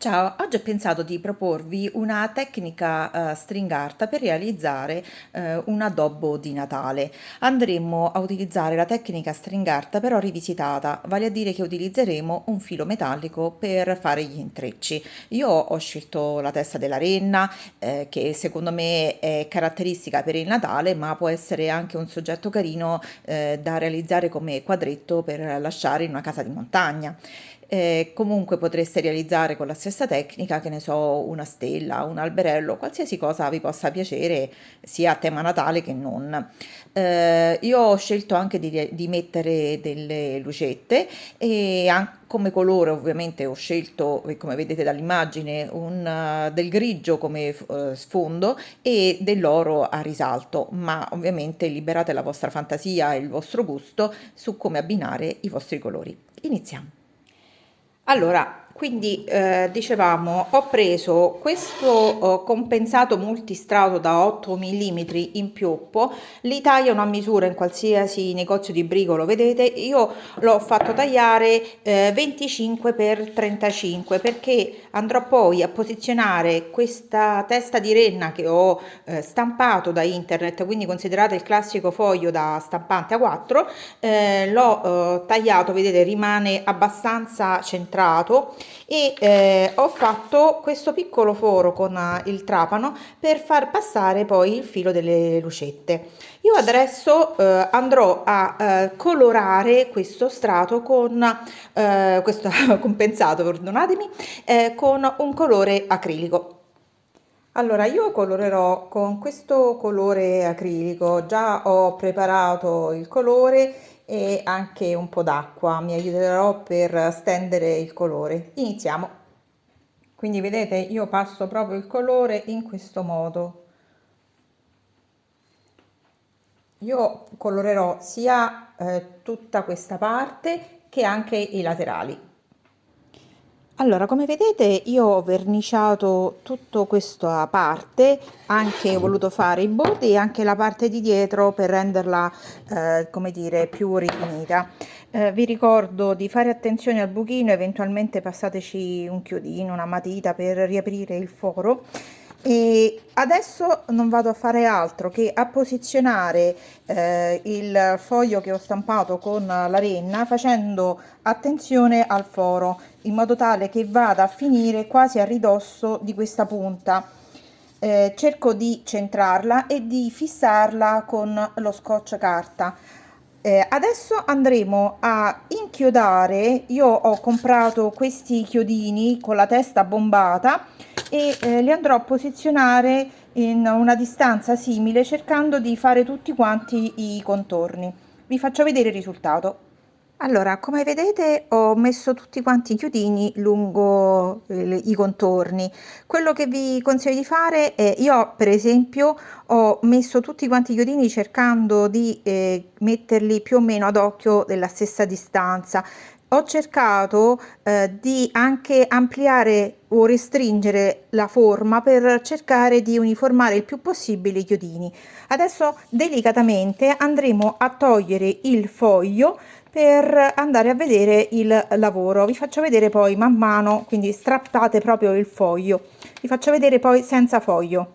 Ciao, oggi ho pensato di proporvi una tecnica string art per realizzare un addobbo di Natale. Andremo a utilizzare la tecnica string art però rivisitata, vale a dire che utilizzeremo un filo metallico per fare gli intrecci. Io ho scelto la testa della renna, che secondo me è caratteristica per il Natale, ma può essere anche un soggetto carino da realizzare come quadretto per lasciare in una casa di montagna. Comunque potreste realizzare con la stessa tecnica, che ne so, una stella, un alberello, qualsiasi cosa vi possa piacere, sia a tema Natale che non. Io ho scelto anche di mettere delle lucette e come colore ovviamente ho scelto, come vedete dall'immagine, del grigio come sfondo e dell'oro a risalto, ma ovviamente liberate la vostra fantasia e il vostro gusto su come abbinare i vostri colori. Iniziamo. Allora, quindi dicevamo, ho preso questo compensato multistrato da 8 mm in pioppo, li tagliano a misura in qualsiasi negozio di bricolo, vedete, io l'ho fatto tagliare 25 x 35 perché andrò poi a posizionare questa testa di renna che ho stampato da internet, quindi considerate il classico foglio da stampante A4, l'ho tagliato, vedete, rimane abbastanza centrato e ho fatto questo piccolo foro con il trapano per far passare poi il filo delle lucette. Io adesso andrò a colorare questo strato con questo compensato, perdonatemi, con un colore acrilico. Allora, io colorerò con questo colore acrilico, già ho preparato il colore e anche un po' d'acqua, mi aiuterò per stendere il colore. Iniziamo. Quindi vedete, io passo proprio il colore in questo modo. Io colorerò sia tutta questa parte che anche i laterali. Allora, come vedete io ho verniciato tutto questa parte, anche ho voluto fare i bordi e anche la parte di dietro per renderla, come dire, più rifinita. Vi ricordo di fare attenzione al buchino, eventualmente passateci un chiodino, una matita per riaprire il foro. E adesso non vado a fare altro che a posizionare il foglio che ho stampato con la renna facendo attenzione al foro in modo tale che vada a finire quasi a ridosso di questa punta. Cerco di centrarla e di fissarla con lo scotch carta. Adesso andremo a inchiodare. Io ho comprato questi chiodini con la testa bombata e li andrò a posizionare in una distanza simile cercando di fare tutti quanti i contorni. Vi faccio vedere il risultato. Allora, come vedete ho messo tutti quanti i chiodini lungo i contorni. Quello che vi consiglio di fare è, io per esempio ho messo tutti quanti i chiodini cercando di metterli più o meno ad occhio della stessa distanza. Ho cercato di anche ampliare o restringere la forma per cercare di uniformare il più possibile i chiodini. Adesso delicatamente andremo a togliere il foglio per andare a vedere il lavoro. Vi faccio vedere poi man mano, quindi strappate proprio il foglio. Vi faccio vedere poi senza foglio.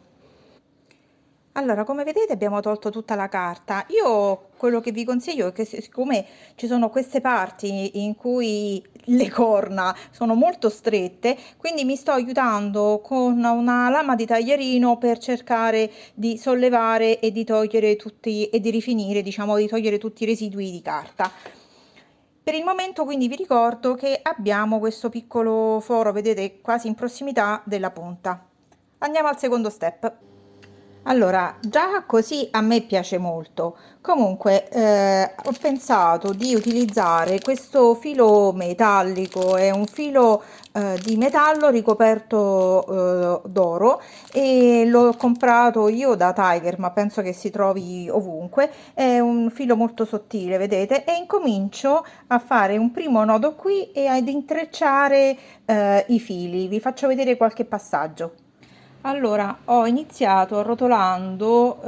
Allora, come vedete abbiamo tolto tutta la carta. Io quello che vi consiglio è che siccome ci sono queste parti in cui le corna sono molto strette, quindi mi sto aiutando con una lama di taglierino per cercare di sollevare e di togliere tutti e di rifinire, diciamo, di togliere tutti i residui di carta. Per il momento quindi vi ricordo che abbiamo questo piccolo foro, vedete, quasi in prossimità della punta. Andiamo al secondo step. Allora, già così a me piace molto. Comunque, ho pensato di utilizzare questo filo metallico, è un filo di metallo ricoperto d'oro e l'ho comprato io da Tiger, ma penso che si trovi ovunque. È un filo molto sottile, vedete? E incomincio a fare un primo nodo qui e ad intrecciare i fili. Vi faccio vedere qualche passaggio. Allora, ho iniziato arrotolando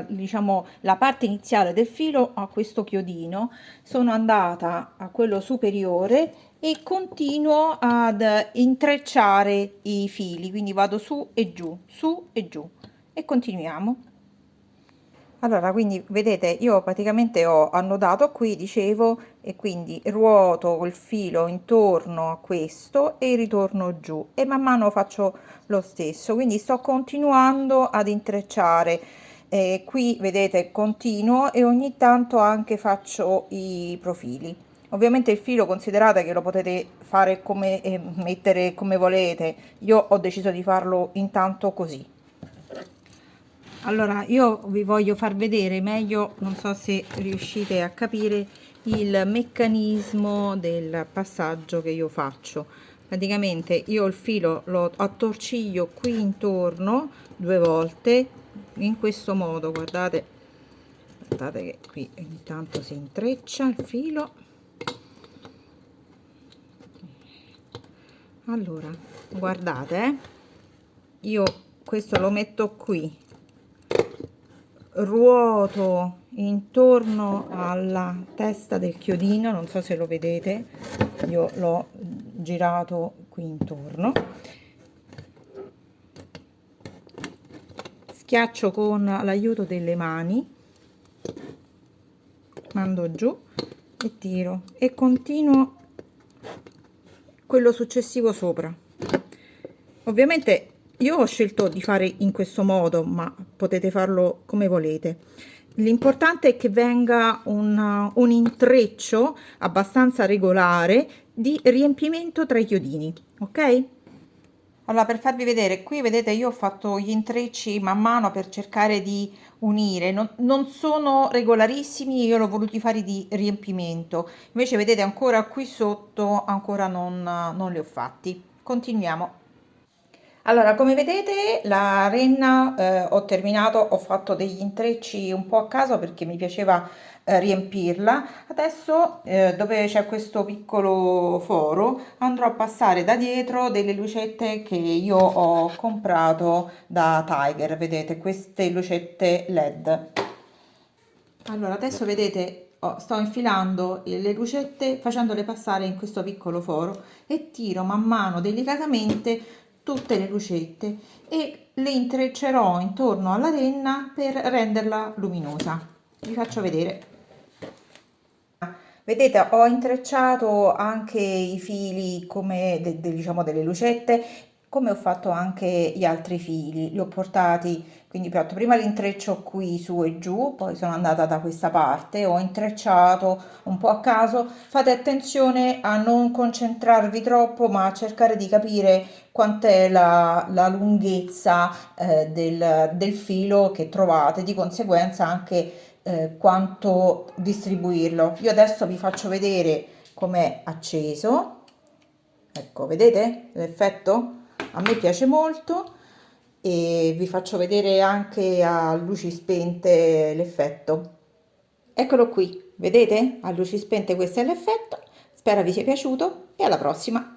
diciamo, la parte iniziale del filo a questo chiodino, sono andata a quello superiore e continuo ad intrecciare i fili, quindi vado su e giù e continuiamo. Allora, quindi vedete, io praticamente ho annodato qui, dicevo, e quindi ruoto il filo intorno a questo e ritorno giù e man mano faccio lo stesso, quindi sto continuando ad intrecciare. Qui vedete, continuo e ogni tanto anche faccio i profili. Ovviamente il filo considerate che lo potete fare come mettere come volete. Io ho deciso di farlo intanto così. Allora, io vi voglio far vedere meglio, non so se riuscite a capire il meccanismo del passaggio che io faccio. Praticamente io il filo lo attorciglio qui intorno 2 volte, in questo modo, guardate, guardate che qui intanto si intreccia il filo. Allora, guardate, io questo lo metto qui, ruoto intorno alla testa del chiodino, non so se lo vedete, io l'ho girato qui intorno, schiaccio con l'aiuto delle mani, mando giù e tiro e continuo quello successivo sopra. Ovviamente io ho scelto di fare in questo modo, ma potete farlo come volete. L'importante è che venga un intreccio abbastanza regolare di riempimento tra i chiodini, ok? Allora, per farvi vedere, qui vedete io ho fatto gli intrecci man mano per cercare di unire, non sono regolarissimi, io l'ho voluti fare di riempimento, invece vedete ancora qui sotto ancora non li ho fatti. Continuiamo. Allora, come vedete, la renna ho terminato, ho fatto degli intrecci un po' a caso perché mi piaceva riempirla. Adesso, dove c'è questo piccolo foro, andrò a passare da dietro delle lucette che io ho comprato da Tiger, vedete, queste lucette LED. Allora, adesso vedete, sto infilando le lucette facendole passare in questo piccolo foro e tiro man mano delicatamente tutte le lucette e le intreccerò intorno alla renna per renderla luminosa. Vi faccio vedere. Vedete, ho intrecciato anche i fili come diciamo delle lucette, come ho fatto anche gli altri fili. Li ho portati, quindi ho fatto prima l'intreccio qui su e giù, poi sono andata da questa parte, ho intrecciato un po' a caso. Fate attenzione a non concentrarvi troppo, ma a cercare di capire quant'è la lunghezza del filo che trovate, di conseguenza anche quanto distribuirlo. Io adesso vi faccio vedere com'è acceso. Ecco, vedete l'effetto? A me piace molto e vi faccio vedere anche a luci spente l'effetto. Eccolo qui, vedete? A luci spente questo è l'effetto. Spero vi sia piaciuto e alla prossima!